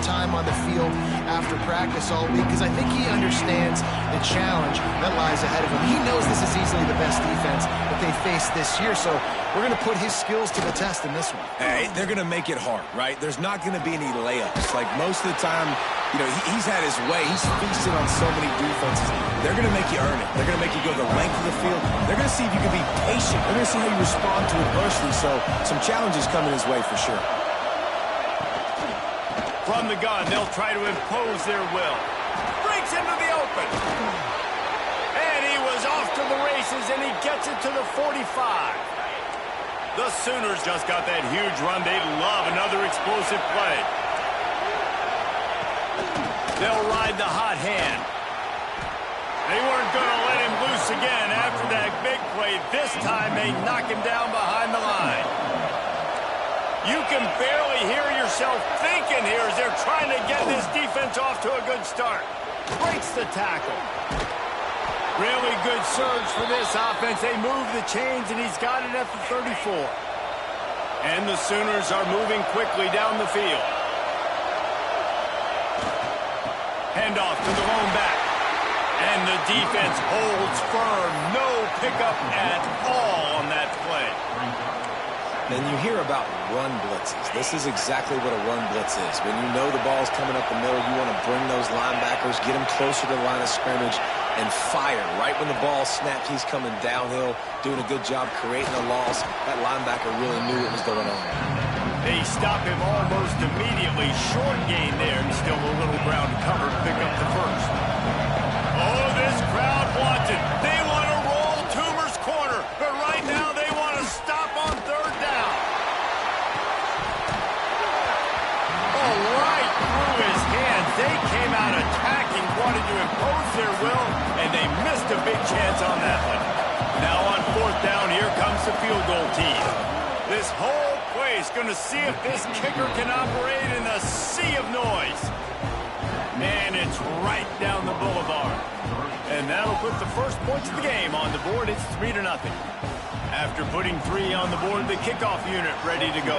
time on the field after practice all week because I think he understands the challenge that lies ahead of him. He knows this is easily the best defense that they face this year, so we're going to put his skills to the test in this one. Hey, they're going to make it hard, right? There's not going to be any layups. Like most of the time, you know, he's had his way. He's feasted on so many defenses. They're going to make you earn it. They're going to make you go the length of the field. They're going to see if you can be patient. They're going to see how you respond to adversity. So some challenges coming his way for sure. From the gun, they'll try to impose their will. Breaks into the open. And he was off to the races, and he gets it to the 45. The Sooners just got that huge run. They love another explosive play. They'll ride the hot hand. They weren't going to let him loose again after that big play. This time, they knock him down behind the line. You can barely hear yourself thinking here as they're trying to get this defense off to a good start. Breaks the tackle. Really good surge for this offense. They move the chains, and he's got it at the 34. And the Sooners are moving quickly down the field. Handoff to the lone back. And the defense holds firm. No pickup at all on that play. And you hear about run blitzes. This is exactly what a run blitz is. When you know the ball's coming up the middle, you want to bring those linebackers, get them closer to the line of scrimmage, and fire. Right when the ball snaps, he's coming downhill, doing a good job creating a loss. That linebacker really knew what was going on. They stop him almost immediately. Short gain there, and still a little ground to cover to pick up the first. Oh, this crowd wants it. They want to roll Toomer's corner, but right now they want to stop on third down. Oh, right through his hands. They came out attacking, wanted to impose their will, and they missed a big chance on that one. Now on fourth down, here comes the field goal team. This whole play is going to see if this kicker can operate in a sea of noise. And it's right down the boulevard. And that'll put the first points of the game on the board. It's 3-0. After putting 3 on the board, the kickoff unit ready to go.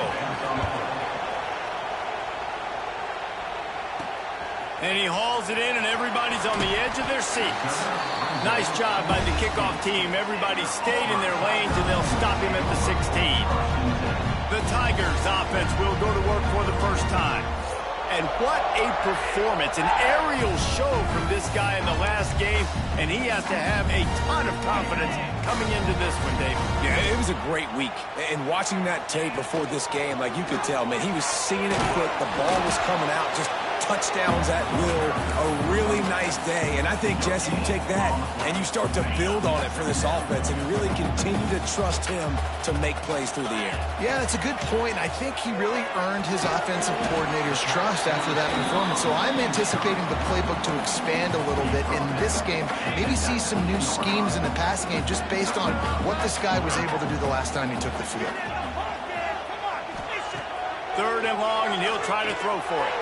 And he hauls it in, and everybody's on the edge of their seats. Nice job by the kickoff team. Everybody stayed in their lanes, and they'll stop him at the 16. The Tigers offense will go to work for the first time. And what a performance, an aerial show from this guy in the last game, and he has to have a ton of confidence coming into this one, David. Yeah, it was a great week. And watching that tape before this game, like you could tell, man, he was seeing it quick. The ball was coming out, just touchdowns at will. A really nice day. And I think, Jesse, you take that and you start to build on it for this offense and really continue to trust him to make plays through the air. Yeah, that's a good point. I think he really earned his offensive coordinator's trust after that performance. So I'm anticipating the playbook to expand a little bit in this game. Maybe see some new schemes in the passing game just based on what this guy was able to do the last time he took the field. 3rd and long, and he'll try to throw for it.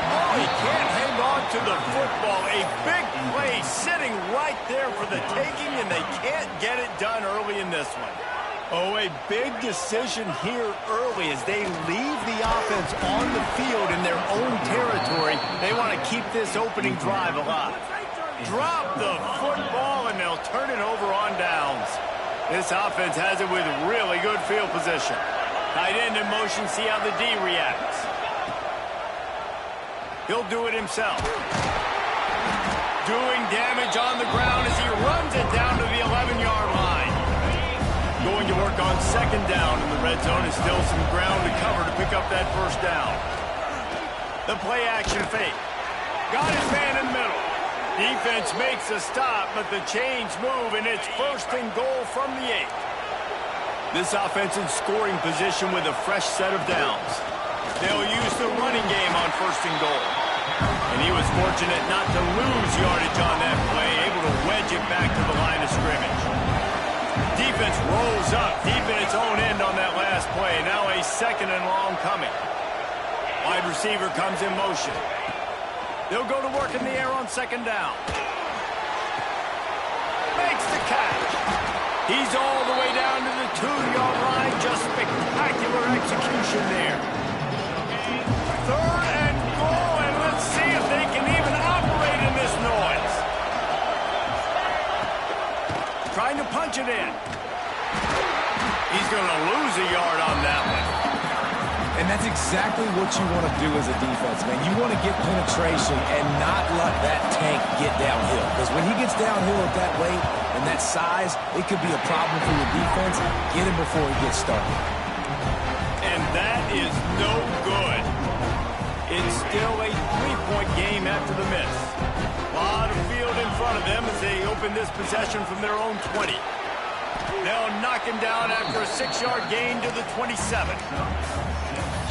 Oh, he can't hang on to the football. A big play sitting right there for the taking, and they can't get it done early in this one. Oh, a big decision here early as they leave the offense on the field in their own territory. They want to keep this opening drive alive. Drop the football, and they'll turn it over on downs. This offense has it with really good field position. Tight end in motion, see how the D reacts. He'll do it himself. Doing damage on the ground as he runs it down to the 11-yard line. Going to work on 2nd down in the red zone. Is still some ground to cover to pick up that first down. The play action fake. Got his man in the middle. Defense makes a stop, but the chains move, and it's 1st and goal from the 8. This offense in scoring position with a fresh set of downs. They'll use the running game on 1st and goal. And he was fortunate not to lose yardage on that play, able to wedge it back to the line of scrimmage. Defense rolls up deep in its own end on that last play. Now a 2nd and long coming. Wide receiver comes in motion. They'll go to work in the air on 2nd down. Makes the catch. He's all the way down to the 2-yard line. Just spectacular execution there. And that's exactly what you want to do as a defense, man. You want to get penetration and not let that tank get downhill. Because when he gets downhill at that weight and that size, it could be a problem for your defense. Get him before he gets started. And that is no good. It's still a three-point game after the miss. A lot of field in front of them as they open this possession from their own 20. They'll knock him down after a 6-yard gain to the 27.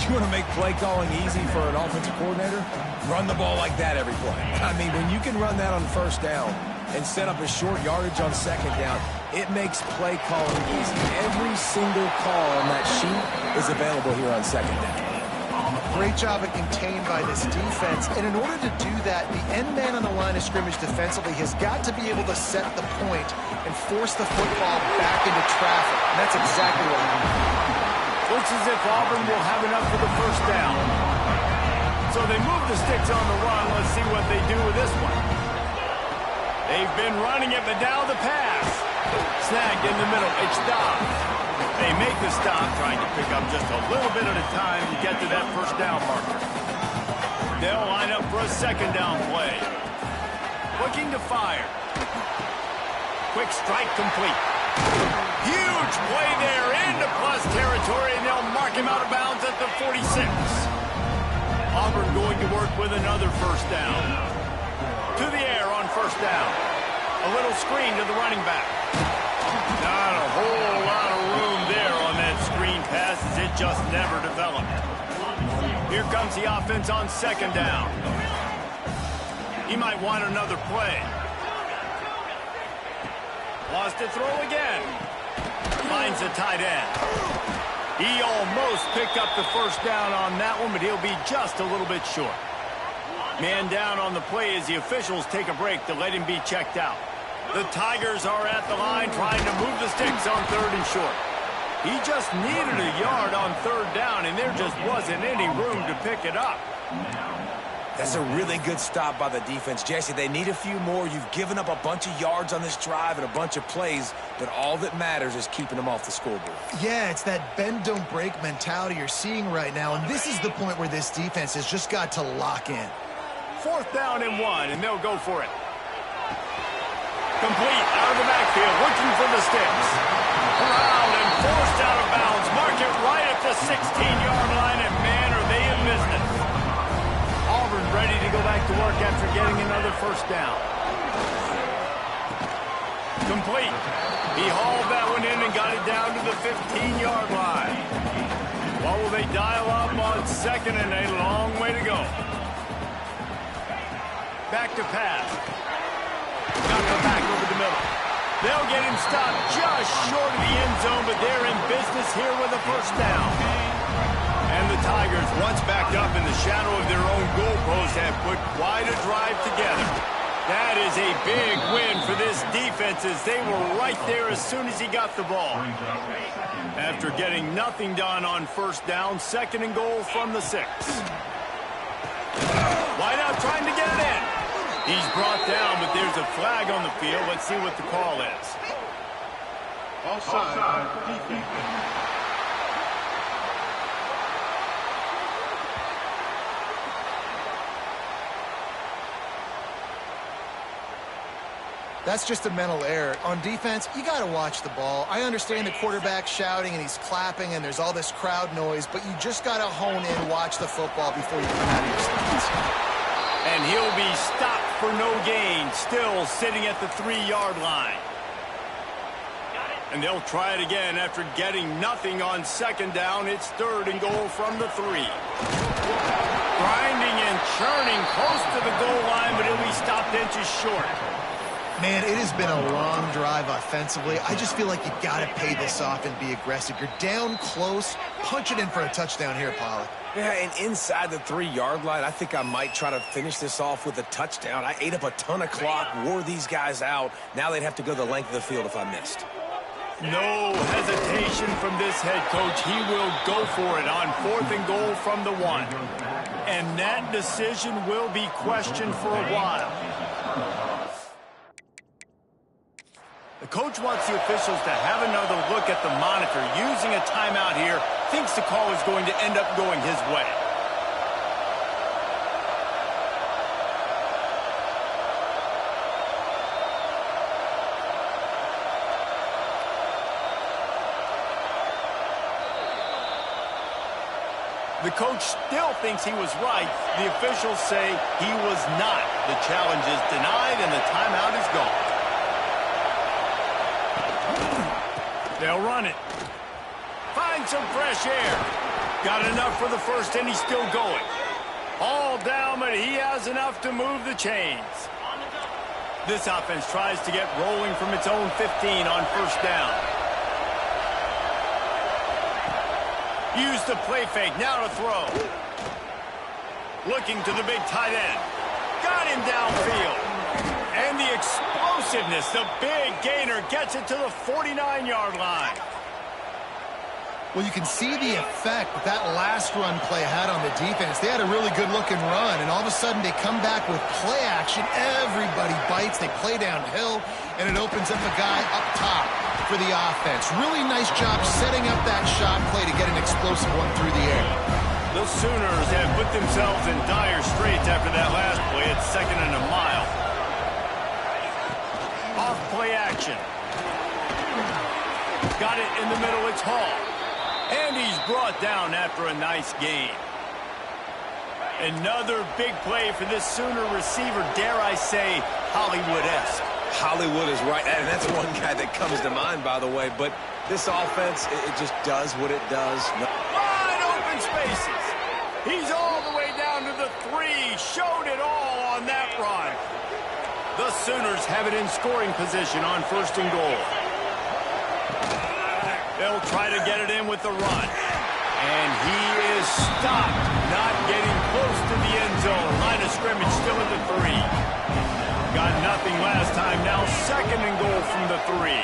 You want to make play calling easy for an offensive coordinator? Run the ball like that every play. I mean, when you can run that on first down and set up a short yardage on second down, it makes play calling easy. Every single call on that sheet is available here on second down. Great job of contained by this defense. And in order to do that, the end man on the line of scrimmage defensively has got to be able to set the point and force the football back into traffic. And that's exactly what happened. Looks as if Auburn will have enough for the first down. So they move the sticks on the run. Let's see what they do with this one. They've been running it, but now the pass. Snagged in the middle. It's stopped. They make the stop, trying to pick up just a little bit at a time to get to that first down marker. They'll line up for a second down play. Looking to fire. Quick strike complete. Huge play there into plus territory, and they'll mark him out of bounds at the 46. Auburn going to work with another first down. To the air on first down. A little screen to the running back. Not a whole lot of room there on that screen pass as it just never developed. Here comes the offense on second down. He might want another play. Wants to throw again. Finds a tight end. He almost picked up the first down on that one, but he'll be just a little bit short. Man down on the play as the officials take a break to let him be checked out. The Tigers are at the line trying to move the sticks on third and short. He just needed a yard on third down, and there just wasn't any room to pick it up. That's a really good stop by the defense, Jesse. They need a few more. You've given up a bunch of yards on this drive and a bunch of plays, but all that matters is keeping them off the scoreboard. Yeah, it's that bend, don't break mentality you're seeing right now, and this is the point where this defense has just got to lock in. Fourth down and 1, and they'll go for it. Complete out of the backfield, looking for the sticks. Around and forced out of bounds. Mark it right at the 16-yard line, and man, are they in business. Auburn ready to go back to work after getting another first down. Complete. He hauled that one in and got it down to the 15-yard line. What will they dial up on second, and a long way to go. Back to pass. Got the back over the middle. They'll get him stopped just short of the end zone, but they're in business here with a first down. And the Tigers, once backed up in the shadow of their own goalpost, have put quite a drive together. That is a big win for this defense as they were right there as soon as he got the ball. After getting nothing done on first down, second and goal from the 6. Wideout trying to get it in. He's brought down, but there's a flag on the field. Let's see what the call is. Offside, defense. That's just a mental error. On defense, you got to watch the ball. I understand the quarterback shouting and he's clapping and there's all this crowd noise, but you just got to hone in, watch the football before you come out of your stance. And he'll be stopped for no gain, still sitting at the 3-yard line. And they'll try it again after getting nothing on second down. It's third and goal from the 3. Grinding and churning close to the goal line, but he'll be stopped inches short. Man, it has been a long drive offensively. I just feel like you got to pay this off and be aggressive. You're down close. Punch it in for a touchdown here, Pollock. Yeah, and inside the 3-yard line, I think I might try to finish this off with a touchdown. I ate up a ton of clock, wore these guys out. Now they'd have to go the length of the field if I missed. No hesitation from this head coach. He will go for it on fourth and goal from the 1. And that decision will be questioned for a while. The coach wants the officials to have another look at the monitor, using a timeout here thinks the call is going to end up going his way. The coach still thinks he was right. The officials say he was not. The challenge is denied and the timeout is gone. They'll run it. Find some fresh air. Got enough for the first and he's still going. All down, but he has enough to move the chains. This offense tries to get rolling from its own 15 on first down. Use the play fake, now to throw. Looking to the big tight end. Got him downfield. And the explosiveness, the big gainer gets it to the 49-yard line. Well, you can see the effect that last run play had on the defense. They had a really good-looking run, and all of a sudden they come back with play action. Everybody bites. They play downhill, and it opens up a guy up top for the offense. Really nice job setting up that shot play to get an explosive one through the air. The Sooners have put themselves in dire straits after that last play. It's 2nd and a mile. Off play action. Got it in the middle. It's Hall. And he's brought down after a nice gain. Another big play for this Sooner receiver, dare I say, Hollywood-esque. Hollywood is right, and that's one guy that comes to mind, by the way. But this offense, it just does what it does. Wide open spaces. He's all the way down to the 3. Showed it all on that run. The Sooners have it in scoring position on 1st and goal. They'll try to get it in with the run. And he is stopped, not getting close to the end zone. Line of scrimmage still at the 3. Got nothing last time. Now 2nd and goal from the 3.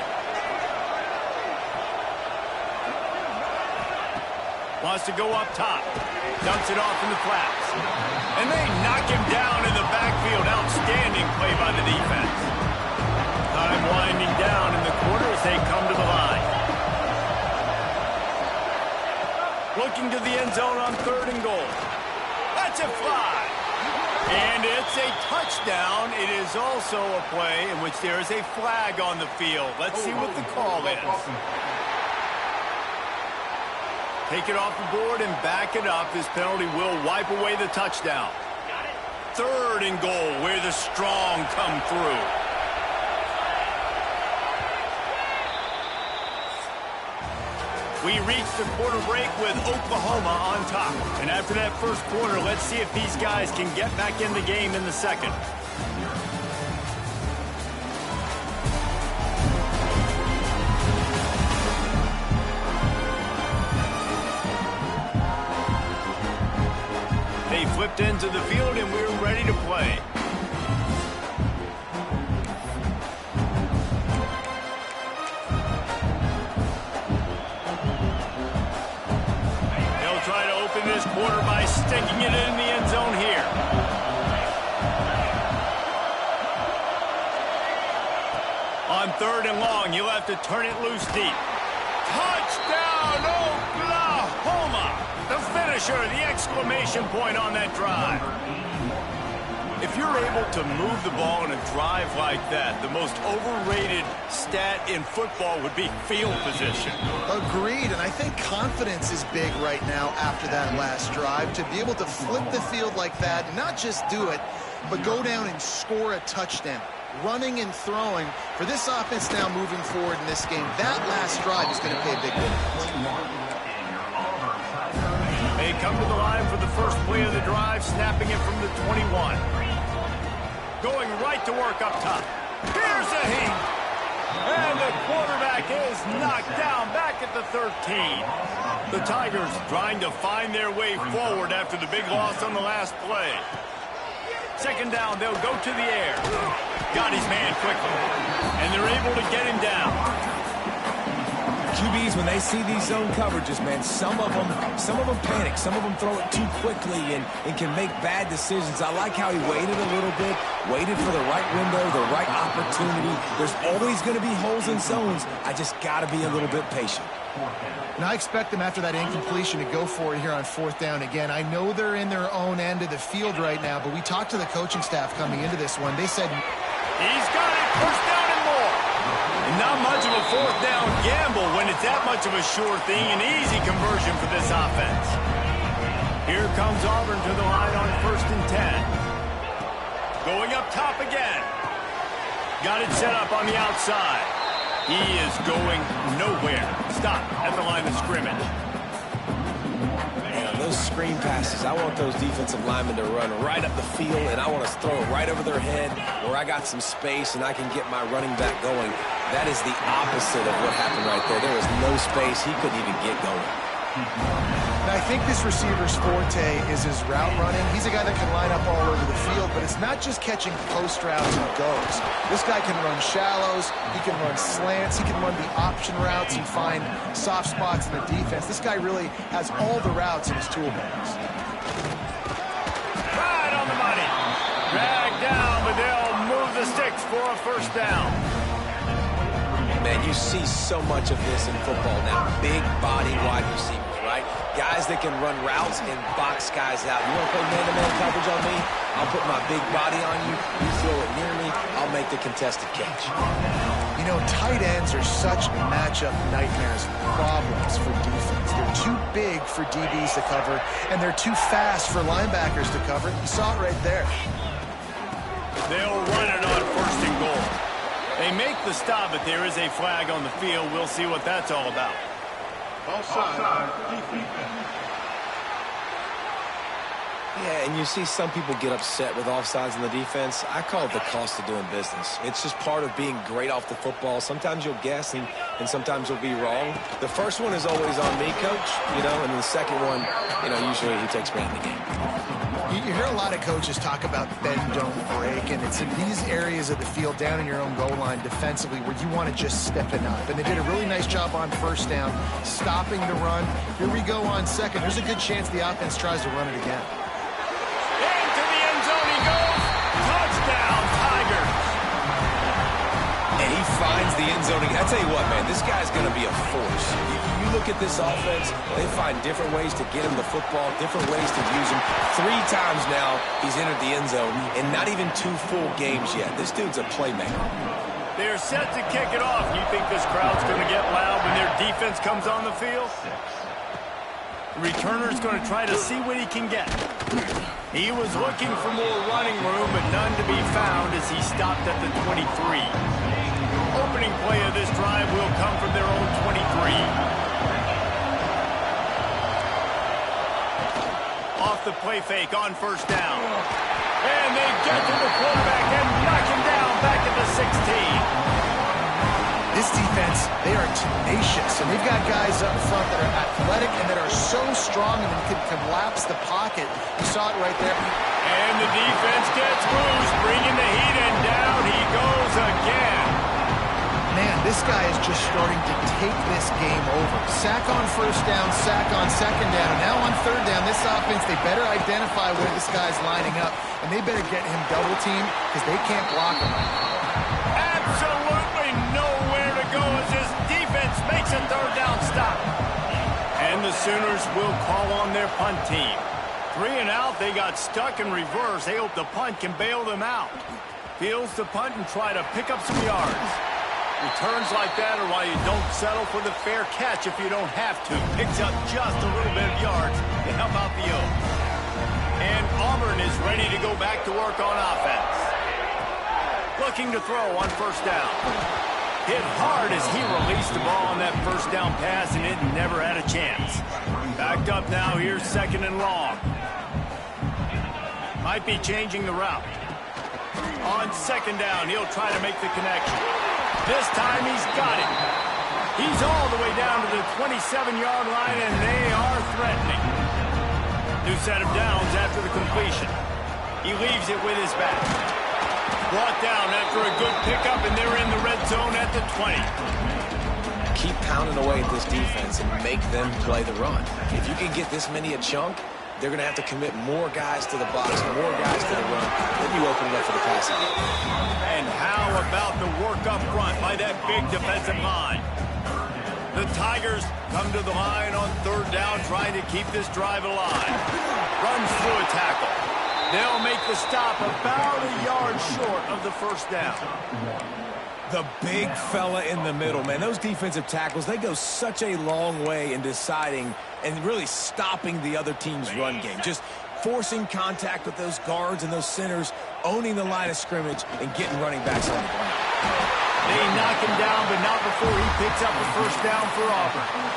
Wants to go up top. Dumps it off in the flats. And they knock him down in the backfield. Outstanding play by the defense. Time winding down in the quarter as they come to the line. Looking to the end zone on 3rd and goal. That's a fly. And it's a touchdown. It is also a play in which there is a flag on the field. Let's see what the call is. Take it off the board and back it up. This penalty will wipe away the touchdown. 3rd and goal where the strong come through. We reach the quarter break with Oklahoma on top. And after that first quarter, let's see if these guys can get back in the game in the second. They flipped into the field and we're ready to play. This quarter by sticking it in the end zone here. On 3rd and long, you'll have to turn it loose deep. Touchdown, Oklahoma! The finisher, the exclamation point on that drive. If you're able to move the ball in a drive like that, the most overrated stat in football would be field position. Agreed, and I think confidence is big right now after that last drive. To be able to flip the field like that, not just do it, but go down and score a touchdown. Running and throwing. For this offense now moving forward in this game, that last drive is going to pay a big difference. They come to the line for the first play of the drive, snapping it from the 21. Going right to work up top. Here's a heat. And the quarterback is knocked down back at the 13. The Tigers trying to find their way forward after the big loss on the last play. 2nd down, they'll go to the air. Got his man quickly. And they're able to get him down. QBs, when they see these zone coverages, man, some of them panic. Some of them throw it too quickly and can make bad decisions. I like how he waited a little bit, waited for the right window, the right opportunity. There's always going to be holes in zones. I just got to be a little bit patient. And I expect them after that incompletion to go for it here on 4th down again. I know they're in their own end of the field right now, but we talked to the coaching staff coming into this one. They said, he's got it, 1st down and more. And not much of a 4th down gamble when it's that much of a sure thing, an easy conversion for this offense. Here comes Auburn to the line on 1st and 10. Going up top again. Got it set up on the outside. He is going nowhere. Stop at the line of scrimmage. Man, those screen passes, I want those defensive linemen to run right up the field, and I want to throw it right over their head where I got some space and I can get my running back going. That is the opposite of what happened right there. There was no space. He couldn't even get going. Now, I think this receiver's forte is his route running. He's a guy that can line up all over the field, but it's not just catching post routes and goes. This guy can run shallows, he can run slants, he can run the option routes and find soft spots in the defense. This guy really has all the routes in his toolbox. Right on the money. Dragged down, but they'll move the sticks for a 1st down. Man, you see so much of this in football now. Big body wide receivers, right? Guys that can run routes and box guys out. You want to play man-to-man coverage on me? I'll put my big body on you. You throw it near me, I'll make the contested catch. You know, tight ends are such matchup nightmares, problems for defense. They're too big for DBs to cover, and they're too fast for linebackers to cover. You saw it right there. They'll run it on 1st and goal. They make the stop, but there is a flag on the field. We'll see what that's all about. Offside. Yeah, and you see some people get upset with offsides in the defense. I call it the cost of doing business. It's just part of being great off the football. Sometimes you'll guess, and sometimes you'll be wrong. The first one is always on me, Coach, and then the second one, usually he takes me in the game. You hear a lot of coaches talk about bend, don't break, and it's in these areas of the field down in your own goal line defensively where you want to just step it up. And they did a really nice job on 1st down, stopping the run. Here we go on 2nd. There's a good chance the offense tries to run it again. Into the end zone he goes. Touchdown, Tigers. And he finds the end zone. I tell you what, man, this guy's going to be a force. You look at this offense, they find different ways to get him the football, different ways to use him. 3 times now he's entered the end zone, and not even 2 full games yet. This dude's a playmaker. They're set to kick it off. You think this crowd's going to get loud when their defense comes on the field? The returner's going to try to see what he can get. He was looking for more running room, but none to be found as he stopped at the 23. Opening play of this drive will come from their own 23. Off the play fake on 1st down. And they get to the quarterback and knock him down back at the 16. This defense, they are tenacious, and they've got guys up front that are athletic and that are so strong and can collapse the pocket. You saw it right there. And the defense gets loose, bringing the heat, and down he goes again. Man, this guy is just starting to take this game over. Sack on 1st down, sack on 2nd down, and now on 3rd down, this offense, they better identify where this guy's lining up, and they better get him double teamed because they can't block him. Absolutely nowhere to go as his defense makes a 3rd down stop. And the Sooners will call on their punt team. 3 and out, they got stuck in reverse. They hope the punt can bail them out. Fields the punt and try to pick up some yards. Returns like that are why you don't settle for the fair catch if you don't have to. Picks up just a little bit of yards to help out the Oaks. And Auburn is ready to go back to work on offense. Looking to throw on 1st down. Hit hard as he released the ball on that 1st down pass, and it never had a chance. Backed up now, here's 2nd and long. Might be changing the route. On 2nd down, he'll try to make the connection. This time he's got it. He's all the way down to the 27-yard line, and they are threatening. New set of downs after the completion. He leaves it with his back. Brought down after a good pickup, and they're in the red zone at the 20. keep pounding away at this defense and make them play the run. If you can get this many a chunk, they're going to have to commit more guys to the box, more guys to the run. Then you open it up for the passing game. And how about the work up front by that big defensive line? The Tigers come to the line on third down, trying to keep this drive alive. Runs through a tackle. They'll make the stop about a yard short of the first down. The big fella in the middle, man. Those defensive tackles, they go such a long way in deciding and really stopping the other team's run game. Just forcing contact with those guards and those centers, owning the line of scrimmage, and getting running backs on the ground. They knock him down, but not before he picks up the first down for Auburn.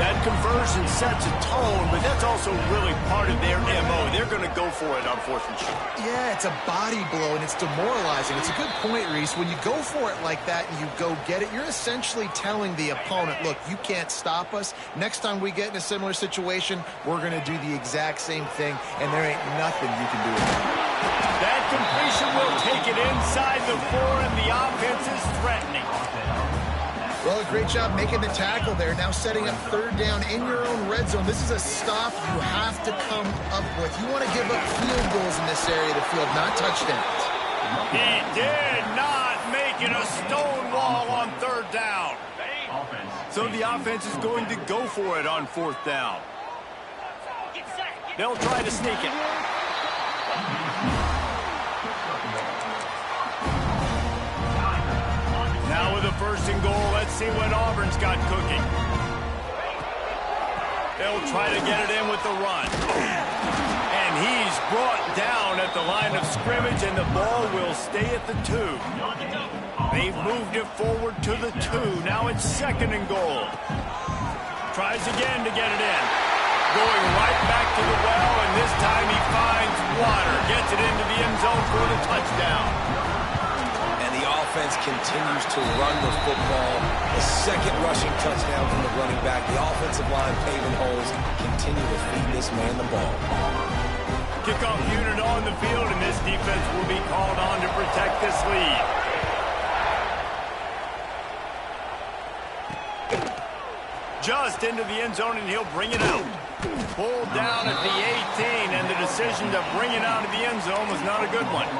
That conversion sets a tone, but that's also really part of their MO. They're going to go for it on 4th and short. Yeah, it's a body blow, and it's demoralizing. It's a good point, Reese. When you go for it like that and you go get it, you're essentially telling the opponent, look, you can't stop us. Next time we get in a similar situation, we're going to do the exact same thing, and there ain't nothing you can do about it. That completion will take it inside the 4, and the offense is threatening. Well, great job making the tackle there. Now setting up third down in your own red zone. This is a stop you have to come up with. You want to give up field goals in this area of the field, not touchdowns. He did not make it a stone wall on third down. So the offense is going to go for it on 4th down. They'll try to sneak it. Now with a 1st and goal, let's see what Auburn's got cooking. They'll try to get it in with the run. And he's brought down at the line of scrimmage, and the ball will stay at the 2. They've moved it forward to the 2. Now it's 2nd and goal. Tries again to get it in. Going right back to the well, and this time he finds water. Gets it into the end zone for the touchdown. Offense continues to run the football. The 2nd rushing touchdown from the running back. The offensive line paving holes. Continue to feed this man the ball. Kickoff unit on the field, and this defense will be called on to protect this lead. Just into the end zone, and he'll bring it out. Pulled down at the 18, and the decision to bring it out of the end zone was not a good one.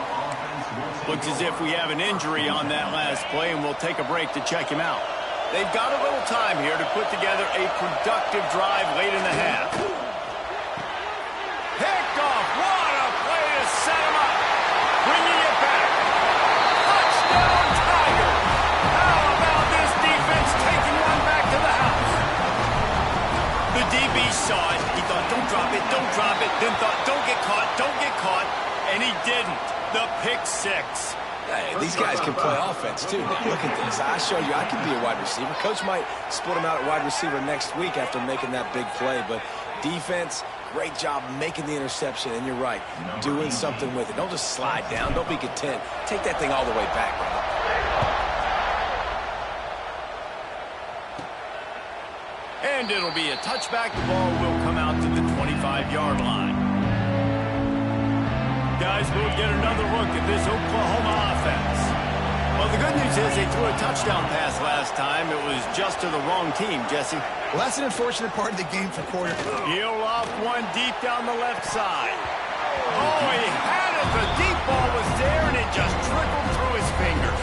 Looks as if we have an injury on that last play, and we'll take a break to check him out. They've got a little time here to put together a productive drive late in the half. Picked off. What a play to set him up. Bringing it back. Touchdown, Tiger. How about this defense taking one back to the house? The DB saw it. He thought, don't drop it, don't drop it. Then thought, don't get caught, don't get caught. And he didn't. The pick 6. Hey, these guys can play offense, too. Now, look at this. I showed you I can be a wide receiver. Coach might split him out at wide receiver next week after making that big play. But defense, great job making the interception. And you're right, doing something with it. Don't just slide down. Don't be content. Take that thing all the way back, bro. And it'll be a touchback. The ball will come out to the 25-yard line. Guys, we'll get another look at this Oklahoma offense. Well, the good news is they threw a touchdown pass last time. It was just to the wrong team, Jesse. Well, that's an unfortunate part of the game for quarterback. He'll off one deep down the left side. Oh, he had it. The deep ball was there, and it just trickled through his fingers.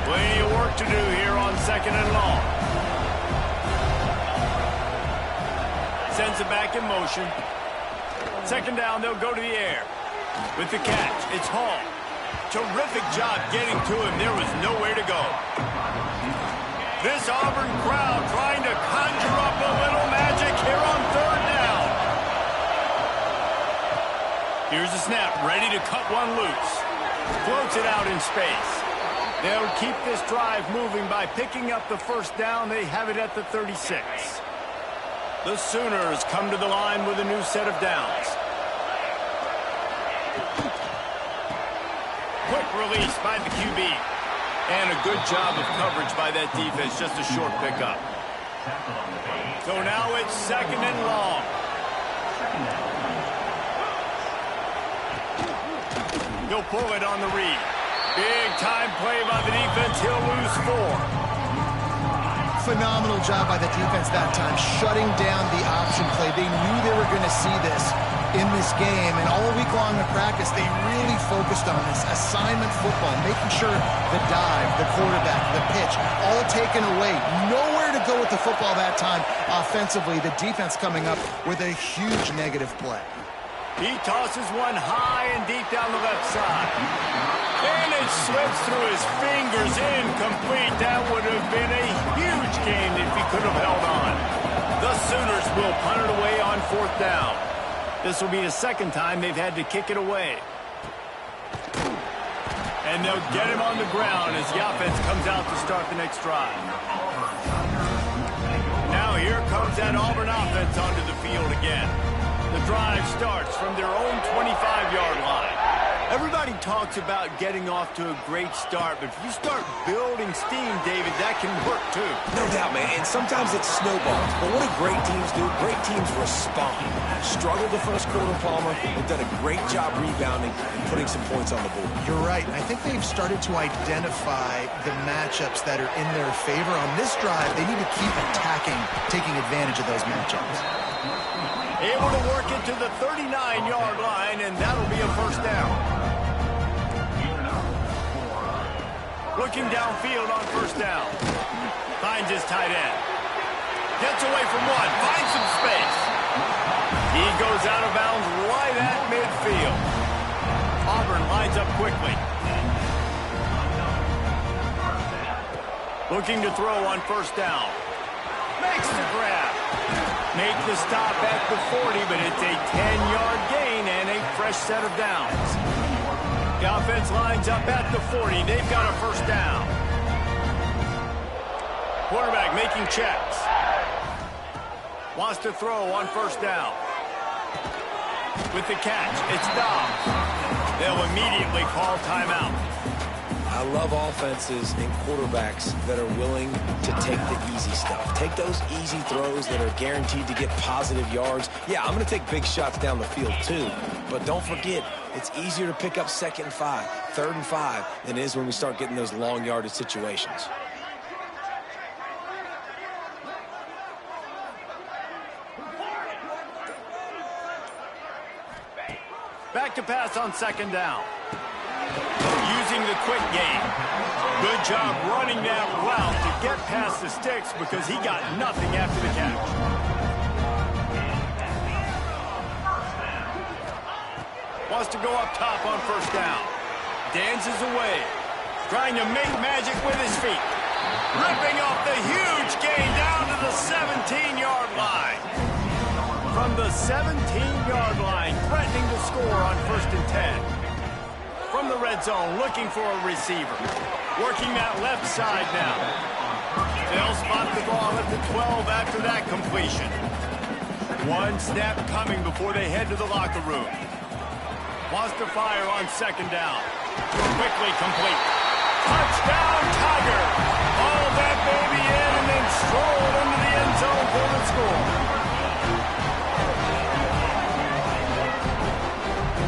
Plenty of work to do here on 2nd and long. Sends it back in motion. 2nd down, they'll go to the air. With the catch, it's Hall. Terrific job getting to him. There was nowhere to go. This Auburn crowd trying to conjure up a little magic here on 3rd down. Here's the snap, ready to cut one loose. Floats it out in space. They'll keep this drive moving by picking up the 1st down. They have it at the 36. The Sooners come to the line with a new set of downs. Quick release by the QB. And a good job of coverage by that defense. Just a short pickup. So now it's 2nd and long. He'll pull it on the read. Big time play by the defense. He'll lose 4. Phenomenal job by the defense that time, shutting down the option play. They knew they were going to see this in this game, and all week long in practice, they really focused on this assignment football, making sure the dive, the quarterback, the pitch, all taken away. Nowhere to go with the football that time offensively. The defense coming up with a huge negative play. He tosses one high and deep down the left side. And it slips through his fingers, incomplete. That would have been a huge gain if he could have held on. The Sooners will punt it away on 4th down. This will be the second time they've had to kick it away. And they'll get him on the ground as the offense comes out to start the next drive. Now here comes that Auburn offense onto the field again. The drive starts from their own 25-yard line. Everybody talks about getting off to a great start, but if you start building steam, David, that can work too. No doubt, man, and sometimes it snowballs. But what do great teams do? Great teams respond. Struggled the first quarter, Palmer. They've done a great job rebounding and putting some points on the board. You're right. I think they've started to identify the matchups that are in their favor. On this drive, they need to keep attacking, taking advantage of those matchups. Able to work it to the 39-yard line, and that'll be a first down. Looking downfield on first down. Finds his tight end. Gets away from one. Finds some space. He goes out of bounds right at midfield. Auburn lines up quickly. Looking to throw on first down. Makes the grab. Make the stop at the 40, but it's a 10-yard gain and a fresh set of downs. The offense lines up at the 40. They've got a first down. Quarterback making checks. Wants to throw on first down. With the catch, it's Dobbs. They'll immediately call timeout. I love offenses and quarterbacks that are willing to take the easy stuff. Take those easy throws that are guaranteed to get positive yards. Yeah, I'm going to take big shots down the field too. But don't forget, it's easier to pick up 2nd and 5, 3rd and 5 than it is when we start getting those long yardage situations. Back to pass on 2nd down. Using the quick game. Good job running that route to get past the sticks because he got nothing after the catch. Wants to go up top on first down. Dances away. Trying to make magic with his feet. Ripping off the huge gain down to the 17-yard line. From the 17-yard line, threatening to score on 1st and 10. From the red zone, looking for a receiver. Working that left side now. They'll spot the ball at the 12 after that completion. One snap coming before they head to the locker room. Wants to fire on 2nd down. Quickly complete. Touchdown, Tiger! All that baby in and then stroll into the end zone for the score.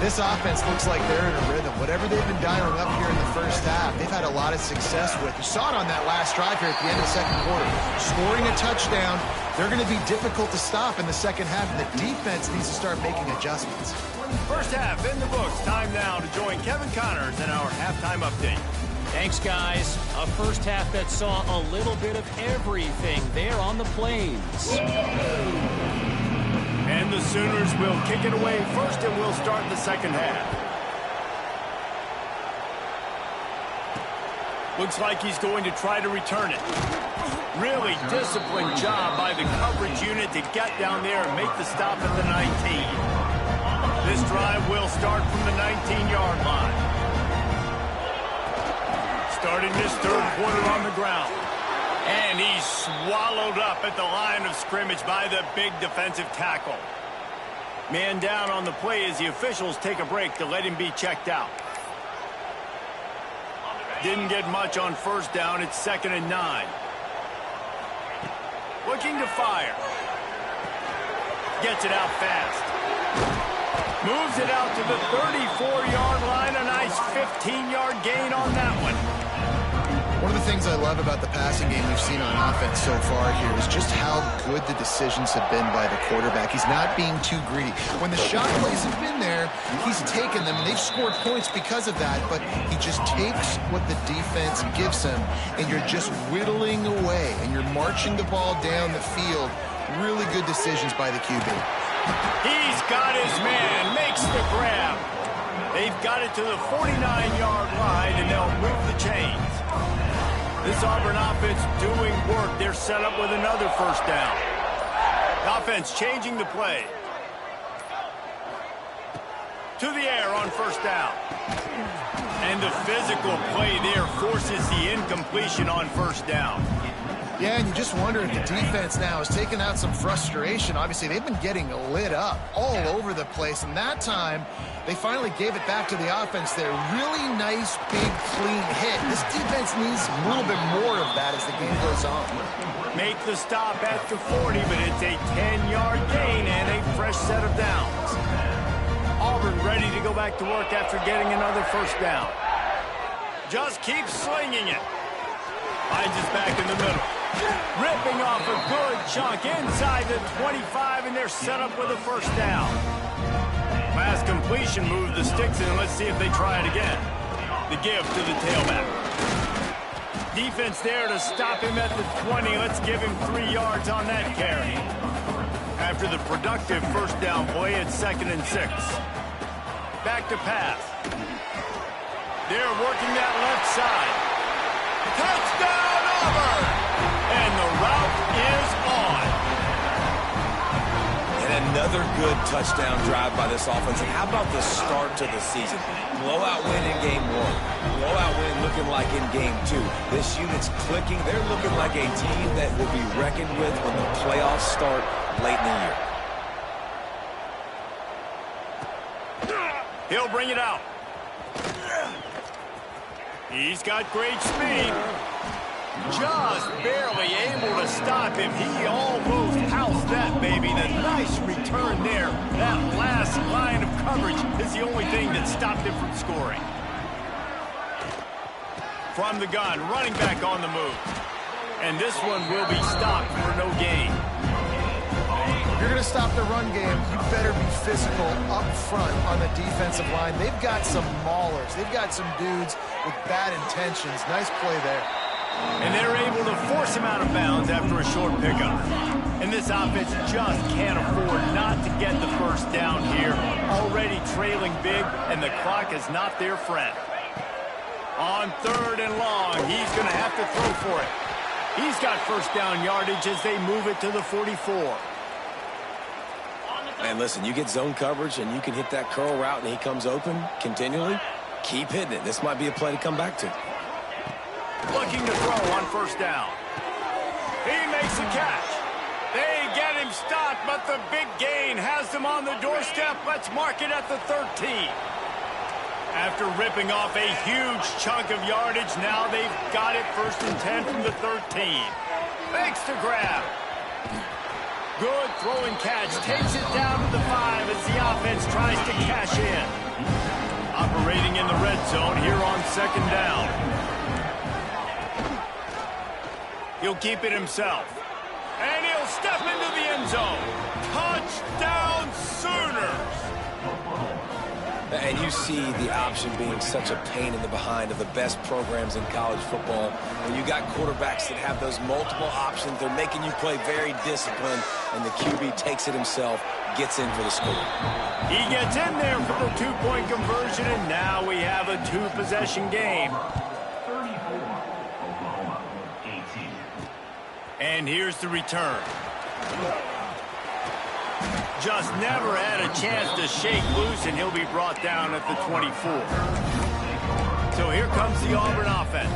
This offense looks like they're in a rhythm. Whatever they've been dialing up here in the first half, they've had a lot of success with. You saw it on that last drive here at the end of the 2nd quarter. Scoring a touchdown, they're going to be difficult to stop in the 2nd half, and the defense needs to start making adjustments. First half in the books. Time now to join Kevin Connors in our halftime update. Thanks, guys. A first half that saw a little bit of everything there on the Plains. And the Sooners will kick it away first, and we'll start the 2nd half. Looks like he's going to try to return it. Really disciplined job by the coverage unit to get down there and make the stop at the 19. This drive will start from the 19-yard line. Starting this 3rd quarter on the ground. And he's swallowed up at the line of scrimmage by the big defensive tackle. Man down on the play as the officials take a break to let him be checked out. Didn't get much on first down. It's 2nd and 9. Looking to fire. Gets it out fast. Moves it out to the 34-yard line. A nice 15-yard gain on that one. One of the things I love about the passing game we've seen on offense so far here is just how good the decisions have been by the quarterback. He's not being too greedy. When the shot plays have been there, he's taken them, and they've scored points because of that, but he just takes what the defense gives him, and you're just whittling away, and you're marching the ball down the field. Really good decisions by the QB. He's got his man, makes the grab. They've got it to the 49-yard line, and they'll move the chains. This Auburn offense doing work. They're set up with another first down. The offense changing the play. To the air on first down. And the physical play there forces the incompletion on first down. Yeah, and you just wonder if the defense now has taken out some frustration. Obviously, they've been getting lit up all over the place, and that time they finally gave it back to the offense there. Really nice, big, clean hit. This defense needs a little bit more of that as the game goes on. Make the stop at the 40, but it's a 10-yard gain and a fresh set of downs. Auburn ready to go back to work after getting another first down. Just keep slinging it. Finds us back in the middle. Ripping off a good chunk inside the 25, and they're set up with a first down. Pass completion moved the sticks in. Let's see if they try it again. The give to the tailback. Defense there to stop him at the 20. Let's give him 3 yards on that carry. After the productive first down play, it's 2nd and 6. Back to pass. They're working that left side. Touchdown, Auburn! And the route is on. And another good touchdown drive by this offense. And how about the start to the season? Blowout win in game 1. Blowout win looking like in game 2. This unit's clicking. They're looking like a team that will be reckoned with when the playoffs start late in the year. He'll bring it out. He's got great speed. Just barely able to stop him. He almost housed that baby. The nice return there. That last line of coverage is the only thing that stopped him from scoring. From the gun, running back on the move. And this one will be stopped for no gain. If you're going to stop the run game, you better be physical up front on the defensive line. They've got some maulers. They've got some dudes with bad intentions. Nice play there. And they're able to force him out of bounds after a short pickup. And this offense just can't afford not to get the first down here. Already trailing big, and the clock is not their friend. On 3rd and long, he's going to have to throw for it. He's got first down yardage as they move it to the 44. And listen, you get zone coverage and you can hit that curl route and he comes open continually. Keep hitting it. This might be a play to come back to. Looking to throw on first down. He makes a catch. They get him stopped, but the big gain has them on the doorstep. Let's mark it at the 13. After ripping off a huge chunk of yardage, now they've got it 1st and 10 from the 13. Makes the grab. Good throwing catch. Takes it down to the 5 as the offense tries to cash in. Operating in the red zone here on 2nd down. He'll keep it himself. And he'll step into the end zone. Touchdown Sooners! And you see the option being such a pain in the behind of the best programs in college football. When you got quarterbacks that have those multiple options, they're making you play very disciplined, and the QB takes it himself, gets in for the score. He gets in there for the 2-point conversion, and now we have a 2-possession game. And here's the return. Just never had a chance to shake loose, and he'll be brought down at the 24. So here comes the Auburn offense.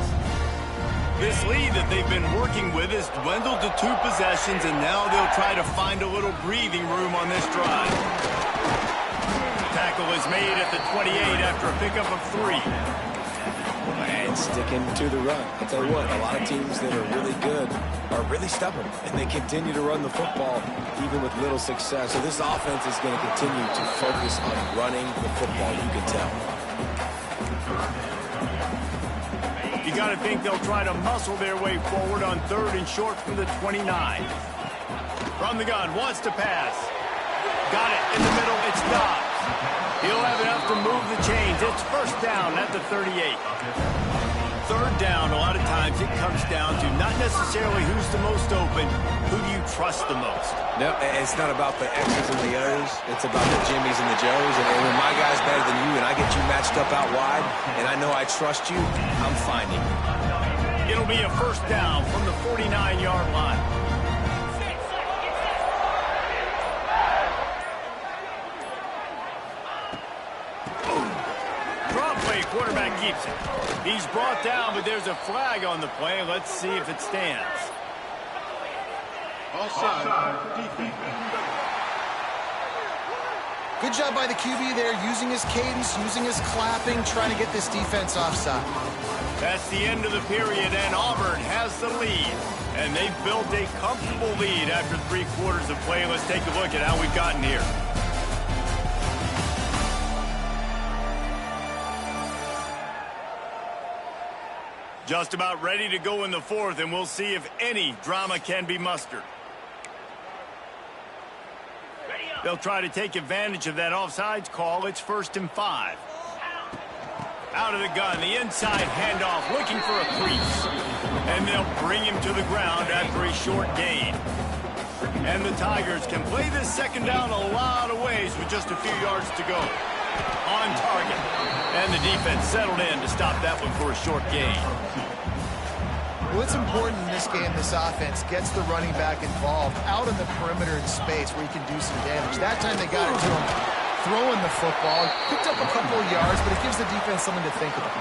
This lead that they've been working with has dwindled to 2 possessions, and now they'll try to find a little breathing room on this drive. Tackle is made at the 28 after a pickup of 3. And sticking to the run. I'll tell you what, a lot of teams that are really good are really stubborn, and they continue to run the football even with little success. So this offense is going to continue to focus on running the football, you can tell. You got to think they'll try to muscle their way forward on 3rd and short from the 29. From the gun, wants to pass. Got it in the middle, it's Dobbs. He'll have enough to move the chains. It's 1st down at the 38. 3rd down, a lot of times it comes down to not necessarily who's the most open, who do you trust the most? No, it's not about the X's and the O's. It's about the Jimmys and the Joes. And when my guy's better than you and I get you matched up out wide and I know I trust you, I'm finding you. It'll be a 1st down from the 49-yard line. Quarterback keeps it. He's brought down, but there's a flag on the play. Let's see if it stands. Good job by the QB there, using his cadence, using his clapping, trying to get this defense offside. That's the end of the period, and Auburn has the lead. And they've built a comfortable lead after 3 quarters of play. Let's take a look at how we've gotten here. Just about ready to go in the 4th, and we'll see if any drama can be mustered. They'll try to take advantage of that offsides call. It's 1st and 5. Out of the gun, the inside handoff, looking for a crease. And they'll bring him to the ground after a short gain. And the Tigers can play this 2nd down a lot of ways with just a few yards to go. On target. And the defense settled in to stop that one for a short gain. Well, it's important in this game, this offense gets the running back involved out in the perimeter in space where he can do some damage. That time they got it to him throwing the football. Picked up a couple of yards, but it gives the defense something to think about.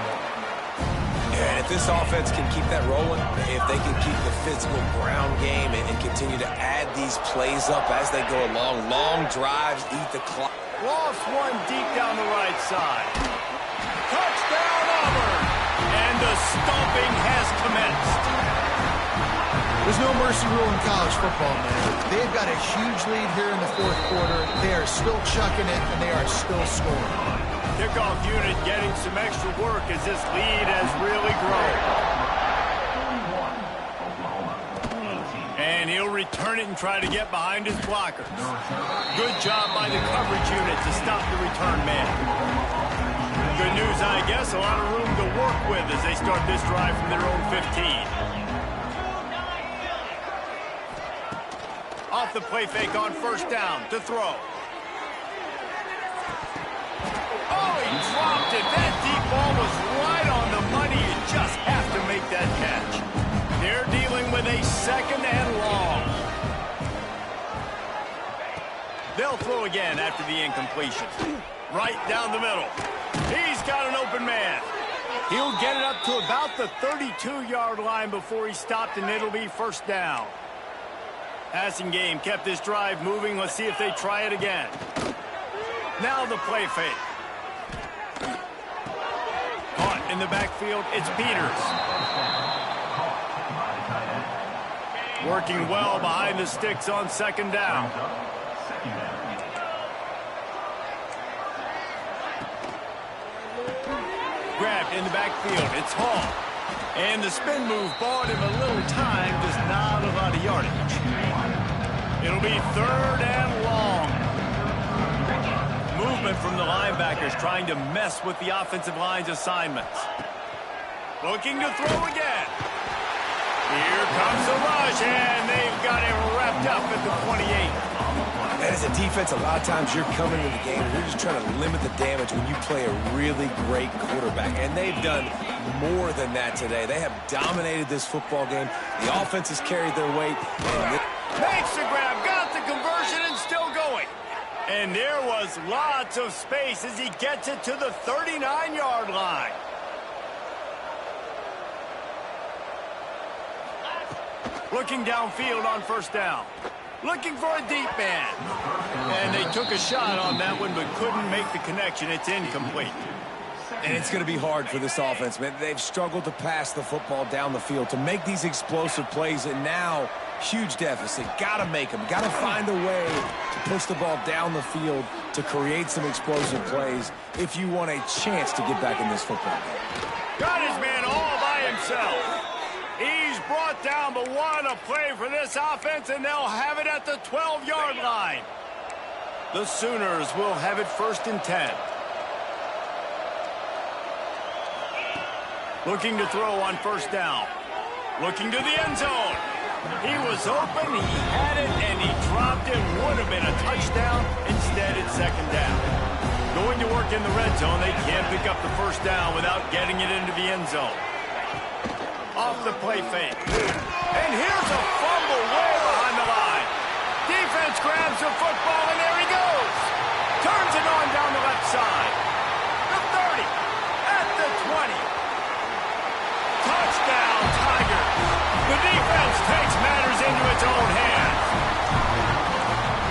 Yeah, and if this offense can keep that rolling, if they can keep the physical ground game and continue to add these plays up as they go along, long drives, eat the clock. Lost one deep down the right side. Touchdown, Auburn! And the stomping has commenced. There's no mercy rule in college football, man. They've got a huge lead here in the 4th quarter. They are still chucking it, and they are still scoring. Kickoff unit getting some extra work as this lead has really grown. And he'll return it and try to get behind his blockers. Good job by the coverage unit to stop the return man. Good news, I guess, a lot of room to work with as they start this drive from their own 15. Off the play fake on 1st down to throw. Oh, he dropped it. That deep ball was right on the money. You just have to make that catch. They're dealing with a 2nd and long. They'll throw again after the incompletion. Right down the middle. He's got an open man. He'll get it up to about the 32-yard line before he stopped, and it'll be 1st down. Passing game kept this drive moving. Let's see if they try it again. Now the play fake. Caught in the backfield, it's Peters. Working well behind the sticks on 2nd down. Grabbed in the backfield, it's Hall. And the spin move bought him a little time, just not a lot of yardage. It'll be 3rd and long. Movement from the linebackers trying to mess with the offensive line's assignments. Looking to throw again. Here comes the rush, and they've got it wrapped up at the 28. And as a defense, a lot of times you're coming into the game and you're just trying to limit the damage when you play a really great quarterback. And they've done more than that today. They have dominated this football game. The offense has carried their weight. Makes the grab, got the conversion, and still going. And there was lots of space as he gets it to the 39-yard line. Looking downfield on 1st down. Looking for a deep man. And they took a shot on that one, but couldn't make the connection. It's incomplete. And it's going to be hard for this offense, man. They've struggled to pass the football down the field, to make these explosive plays, and now huge deficit. Got to make them. Got to find a way to push the ball down the field to create some explosive plays if you want a chance to get back in this football game. Got his man all by himself. himself. He's brought down, but what a play for this offense, and they'll have it at the 12-yard line. The Sooners will have it 1st and 10. Looking to throw on 1st down. Looking to the end zone. He was open, he had it, and he dropped it. Would have been a touchdown. Instead, it's 2nd down. Going to work in the red zone, they can't pick up the 1st down without getting it into the end zone. Off the play fake. And here's a fumble way behind the line. Defense grabs the football, and there he goes. Turns it on down the left side. The 30, at the 20. Touchdown, Tigers. The defense takes matters into its own hands.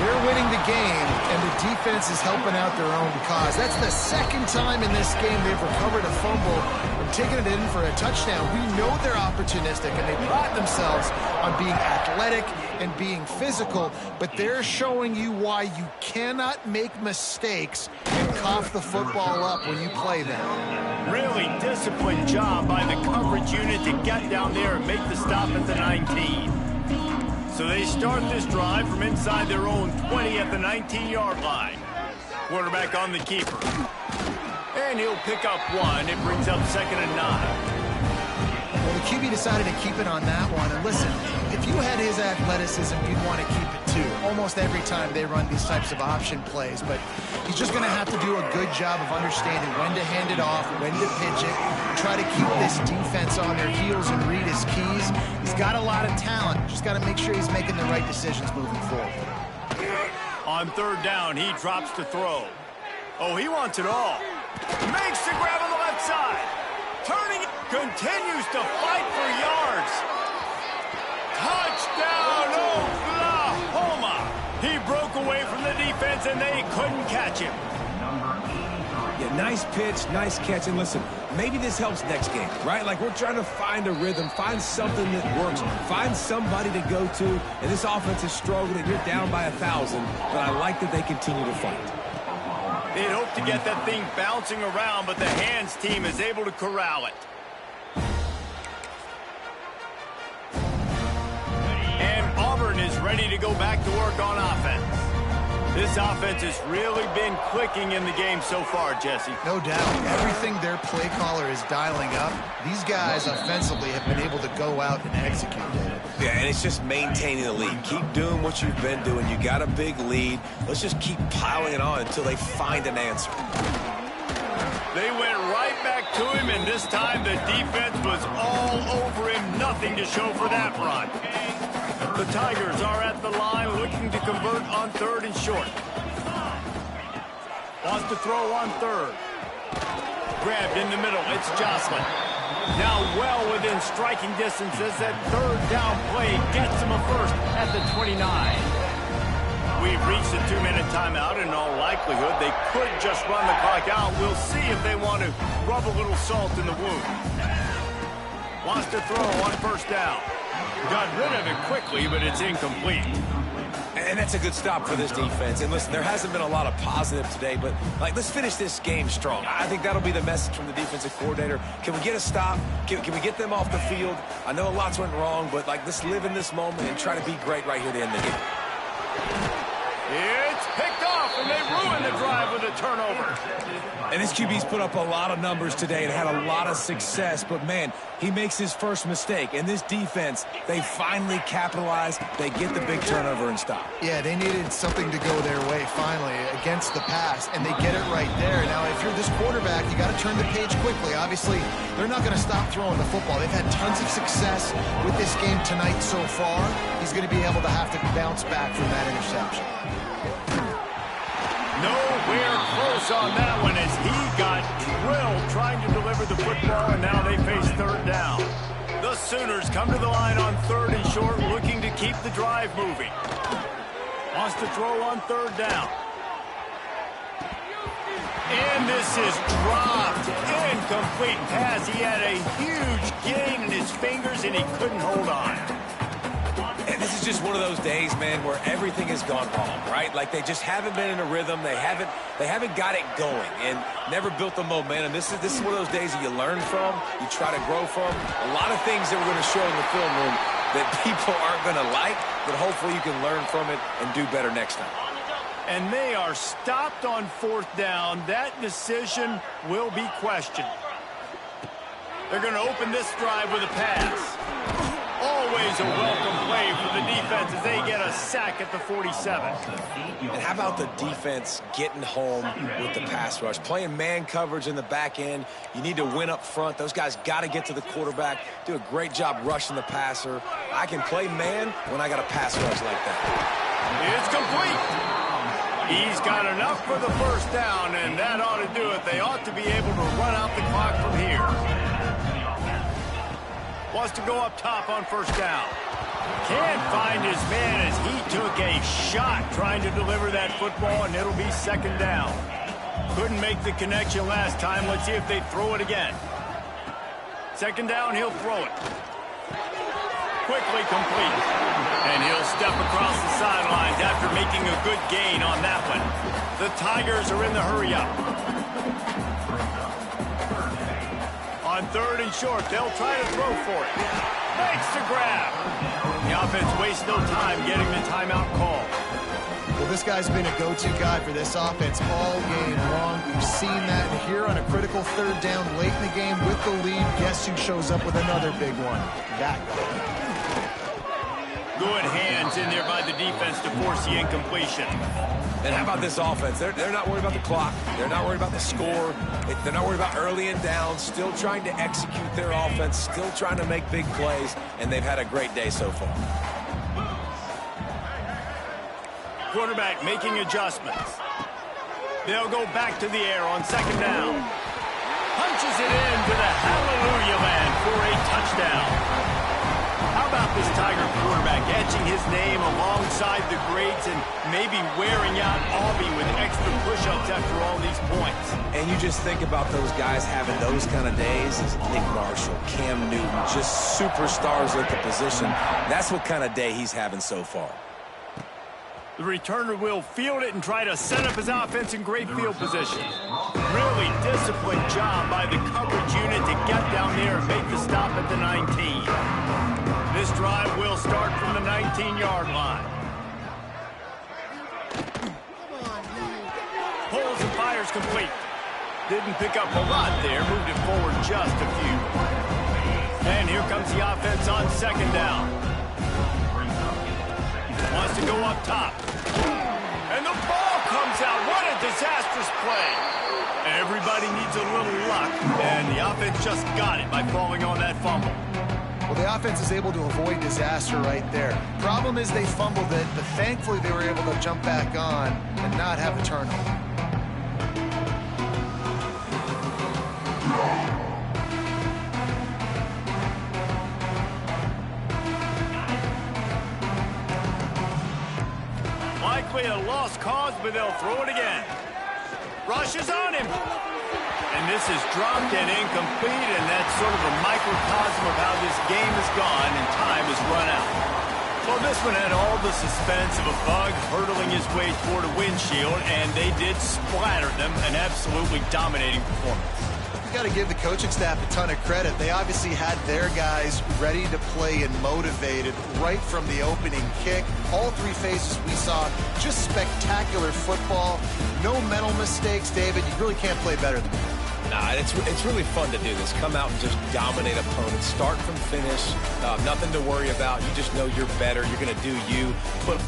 They're winning the game, and the defense is helping out their own cause. That's the 2nd time in this game they've recovered a fumble and taken it in for a touchdown. We know they're opportunistic, and they pride themselves on being athletic and being physical, but they're showing you why you cannot make mistakes and cough the football up when you play them. Really disciplined job by the coverage unit to get down there and make the stop at the 19. So they start this drive from inside their own 20 at the 19-yard line. Quarterback on the keeper. And he'll pick up 1. It brings up 2nd and 9. Well, the QB decided to keep it on that one. And listen, if you had his athleticism, you'd want to keep it too. Almost every time they run these types of option plays. But he's just going to have to do a good job of understanding when to hand it off, when to pitch it, try to keep this defense on their heels and read his keys. He's got a lot of talent. Just got to make sure he's making the right decisions moving forward. On 3rd down, he drops to throw. Oh, he wants it all. Makes the grab on the left side. Turning it. Continues to fight for yards. Touchdown, Oklahoma. He broke away from the defense, and they couldn't catch him. Yeah, nice pitch, nice catch. And listen, maybe this helps next game, right? Like, we're trying to find a rhythm, find something that works, find somebody to go to. And this offense is struggling, and you're down by 1,000. But I like that they continue to fight. They'd hope to get that thing bouncing around, but the hands team is able to corral it. And Auburn is ready to go back to work on offense. This offense has really been clicking in the game so far, Jesse. No doubt. Everything their play caller is dialing up, these guys offensively have been able to go out and execute. Yeah, and it's just maintaining the lead. Keep doing what you've been doing. You got a big lead. Let's just keep piling it on until they find an answer. They went right back to him, and this time the defense was all over him. Nothing to show for that run. The Tigers are at the line looking to convert on 3rd and short. Wants to throw on 3rd. Grabbed in the middle. It's Jocelyn. Now well within striking distance as that 3rd down play gets him a 1st at the 29. We've reached the 2-minute timeout. In all likelihood, they could just run the clock out. We'll see if they want to rub a little salt in the wound. Wants to throw on 1st down. Got rid of it quickly, but it's incomplete. And that's a good stop for this defense. And listen, there hasn't been a lot of positive today, but let's finish this game strong. I think that'll be the message from the defensive coordinator. Can we get a stop? Can we get them off the field? I know lots went wrong, but let's live in this moment and try to be great right here to end the game. It's picked off, and they ruined the drive with a turnover. And this QB's put up a lot of numbers today and had a lot of success, but man, he makes his first mistake. And this defense, they finally capitalize. They get the big turnover and stop. Yeah, they needed something to go their way finally against the pass, and they get it right there. Now, if you're this quarterback, you got to turn the page quickly. Obviously, they're not going to stop throwing the football. They've had tons of success with this game tonight so far. He's going to be able to have to bounce back from that interception. Nowhere close on that one as he got drilled trying to deliver the football, and now they face 3rd down. The Sooners come to the line on 3rd and short, looking to keep the drive moving. Wants to throw on 3rd down. And this is dropped. Incomplete pass. He had a huge gain in his fingers, and he couldn't hold on. And this is just one of those days, man, where everything has gone wrong, right? Like they just haven't been in a rhythm. They haven't got it going and never built the momentum. This is one of those days that you learn from, you try to grow from. A lot of things that we're going to show in the film room that people aren't going to like, but hopefully you can learn from it and do better next time. And they are stopped on 4th down. That decision will be questioned. They're going to open this drive with a pass. Always a welcome play for the defense as they get a sack at the 47. And how about the defense getting home with the pass rush? Playing man coverage in the back end. You need to win up front. Those guys got to get to the quarterback. Do a great job rushing the passer. I can play man when I got a pass rush like that. It's complete. He's got enough for the 1st down, and that ought to do it. They ought to be able to run out the clock from here. Wants to go up top on 1st down. Can't find his man as he took a shot trying to deliver that football, and it'll be 2nd down. Couldn't make the connection last time. Let's see if they throw it again. 2nd down, he'll throw it. Quickly complete. And he'll step across the sidelines after making a good gain on that one. The Tigers are in the hurry-up. On 3rd and short, they'll try to throw for it. Makes the grab. The offense wastes no time getting the timeout call. Well, this guy's been a go-to guy for this offense all game long. We've seen that here on a critical 3rd down late in the game with the lead. Guess who shows up with another big one? That guy. Good hands in there by the defense to force the incompletion. And how about this offense? They're not worried about the clock. They're not worried about the score. They're not worried about early and down. Still trying to execute their offense. Still trying to make big plays. And they've had a great day so far. Quarterback making adjustments. They'll go back to the air on 2nd down. Punches it into the hallelujah land for a touchdown. How about this Tiger quarterback etching his name alongside the greats and maybe wearing out Albie with extra push-ups after all these points? And you just think about those guys having those kind of days. Nick Marshall, Cam Newton, just superstars at the position. That's what kind of day he's having so far. The returner will field it and try to set up his offense in great field position. Really disciplined job by the coverage unit to get down there and make the stop at the 19. This drive will start from the 19-yard line. Pulls and fires complete. Didn't pick up a lot there, moved it forward just a few. And here comes the offense on 2nd down. Wants to go up top. And the ball comes out. What a disastrous play. Everybody needs a little luck, and the offense just got it by falling on that fumble. Well, the offense is able to avoid disaster right there. Problem is they fumbled it, but thankfully they were able to jump back on and not have a turnover. Likely a lost cause, but they'll throw it again. Rushes on him. And this is dropped and incomplete, and that's sort of a microcosm of how this game has gone, and time has run out. Well, this one had all the suspense of a bug hurtling his way toward a windshield, and they did splatter them, an absolutely dominating performance. You got to give the coaching staff a ton of credit. They obviously had their guys ready to play and motivated right from the opening kick. All 3 phases we saw, just spectacular football. No mental mistakes, David. You really can't play better than that. Nah, it's really fun to do this. Come out and just dominate opponents. Start from finish. Nothing to worry about. You just know you're better. You're going to do you. Put